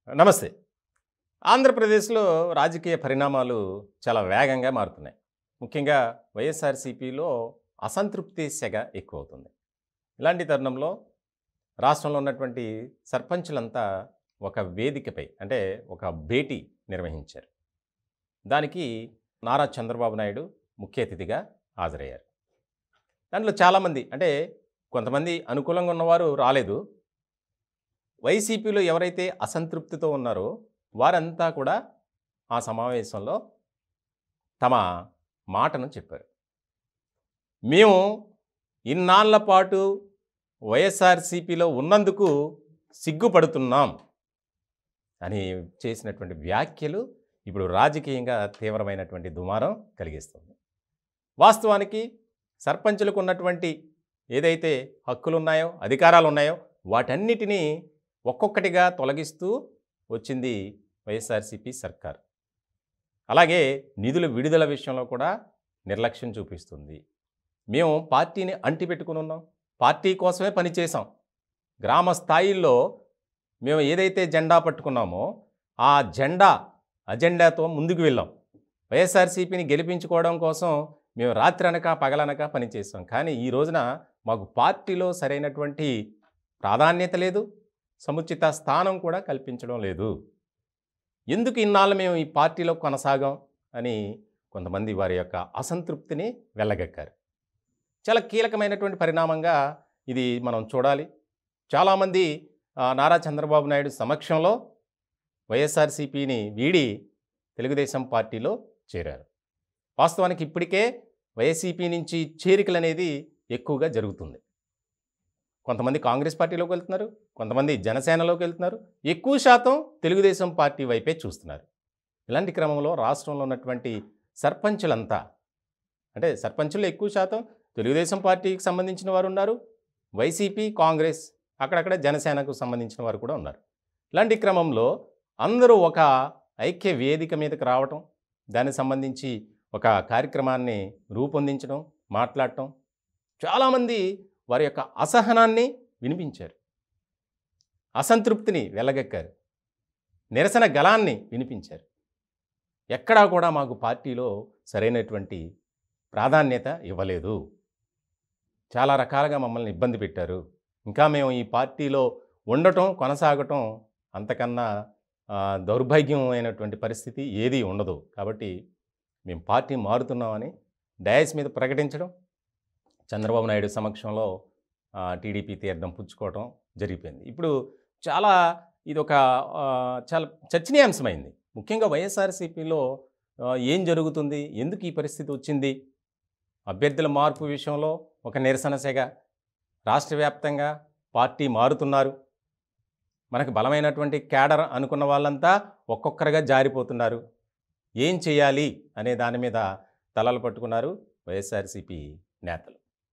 నమస్తే. ఆంధ్రప్రదేశ్‌లో రాజకీయ పరిణామాలు చాలా వేగంగా మారుతున్నాయి. ముఖ్యంగా వైఎస్ఆర్‌సీపీలో అసంతృప్తి సెగ ఎక్కువవుతుంది. ఇలాంటి తరుణంలో రాష్ట్రంలో ఉన్నటువంటి సర్పంచులంతా ఒక వేదికపై అంటే ఒక భేటీ నిర్వహించారు. దానికి నారా చంద్రబాబు నాయుడు ముఖ్య అతిథిగా హాజరయ్యారు. దాంట్లో చాలామంది అంటే కొంతమంది అనుకూలంగా ఉన్నవారు రాలేదు. వైసీపీలో ఎవరైతే అసంతృప్తితో ఉన్నారో వారంతా కూడా ఆ సమావేశంలో తమ మాటను చెప్పారు. మేము ఇన్నాళ్ల పాటు వైఎస్ఆర్‌సీపీలో ఉన్నందుకు సిగ్గుపడుతున్నాం అని చేసినటువంటి వ్యాఖ్యలు ఇప్పుడు రాజకీయంగా తీవ్రమైనటువంటి దుమారం కలిగిస్తుంది. వాస్తవానికి సర్పంచులకు ఉన్నటువంటి ఏదైతే హక్కులున్నాయో, అధికారాలున్నాయో వాటన్నిటినీ ఒక్కొక్కటిగా తొలగిస్తూ వచ్చింది వైఎస్ఆర్‌సీపీ సర్కార్. అలాగే నిధుల విడుదల విషయంలో కూడా నిర్లక్ష్యం చూపిస్తుంది. మేము పార్టీని అంటిపెట్టుకుని ఉన్నాం. పార్టీ కోసమే పనిచేసాం. గ్రామ స్థాయిల్లో మేము ఏదైతే జెండా పట్టుకున్నామో ఆ అజెండాతో ముందుకు వెళ్ళాం. వైఎస్ఆర్‌సీపీని గెలిపించుకోవడం కోసం మేము రాత్రనక పగలనక పనిచేసాం. కానీ ఈ రోజున మాకు పార్టీలో సరైనటువంటి ప్రాధాన్యత లేదు, సముచిత స్థానం కూడా కల్పించడం లేదు. ఎందుకు ఇన్నాళ్ళు మేము ఈ పార్టీలో కొనసాగాం అని కొంతమంది వారి యొక్క అసంతృప్తిని వెళ్ళగక్కారు. చాలా కీలకమైనటువంటి పరిణామంగా ఇది మనం చూడాలి. చాలామంది నారా చంద్రబాబు నాయుడు సమక్షంలో వైఎస్ఆర్‌సీపీని వీడి తెలుగుదేశం పార్టీలో చేరారు. వాస్తవానికి ఇప్పటికే వైసీపీ నుంచి చేరికలు అనేది ఎక్కువగా జరుగుతుంది. కొంతమంది కాంగ్రెస్ పార్టీలోకి వెళ్తున్నారు, కొంతమంది జనసేనలోకి వెళ్తున్నారు, ఎక్కువ శాతం తెలుగుదేశం పార్టీ వైపే చూస్తున్నారు. ఇలాంటి క్రమంలో రాష్ట్రంలో ఉన్నటువంటి సర్పంచులంతా అంటే సర్పంచులు ఎక్కువ శాతం తెలుగుదేశం పార్టీకి సంబంధించిన వారు ఉన్నారు, వైసీపీ, కాంగ్రెస్, అక్కడక్కడ జనసేనకు సంబంధించిన వారు కూడా ఉన్నారు. ఇలాంటి క్రమంలో అందరూ ఒక ఐక్య వేదిక మీదకి రావటం, దానికి సంబంధించి ఒక కార్యక్రమాన్ని రూపొందించడం, మాట్లాడటం, చాలామంది వారి యొక్క అసహనాన్ని వినిపించారు, అసంతృప్తిని వెళ్ళగక్కారు, నిరసన గళాన్ని వినిపించారు. ఎక్కడా కూడా మాకు పార్టీలో సరైనటువంటి ప్రాధాన్యత ఇవ్వలేదు, చాలా రకాలుగా మమ్మల్ని ఇబ్బంది పెట్టారు, ఇంకా మేము ఈ పార్టీలో ఉండటం కొనసాగటం అంతకన్నా దౌర్భాగ్యమైనటువంటి పరిస్థితి ఏదీ ఉండదు, కాబట్టి మేము పార్టీ మారుతున్నామని డయాస్ మీద ప్రకటించడం, చంద్రబాబు నాయుడు సమక్షంలో టీడీపీ తీర్థం పుచ్చుకోవడం జరిగిపోయింది. ఇప్పుడు ఇదొక చాలా చర్చనీయాంశమైంది. ముఖ్యంగా వైఎస్ఆర్‌సీపీలో ఏం జరుగుతుంది, ఎందుకు ఈ పరిస్థితి వచ్చింది, అభ్యర్థుల మార్పు విషయంలో ఒక నిరసన సెగ, రాష్ట్ర వ్యాప్తంగా పార్టీ మారుతున్నారు, మనకు బలమైనటువంటి క్యాడర్ అనుకున్న వాళ్ళంతా ఒక్కొక్కరుగా జారిపోతున్నారు, ఏం చేయాలి అనే దాని మీద తలలు పట్టుకున్నారు వైఎస్ఆర్‌సీపీ నేతలు.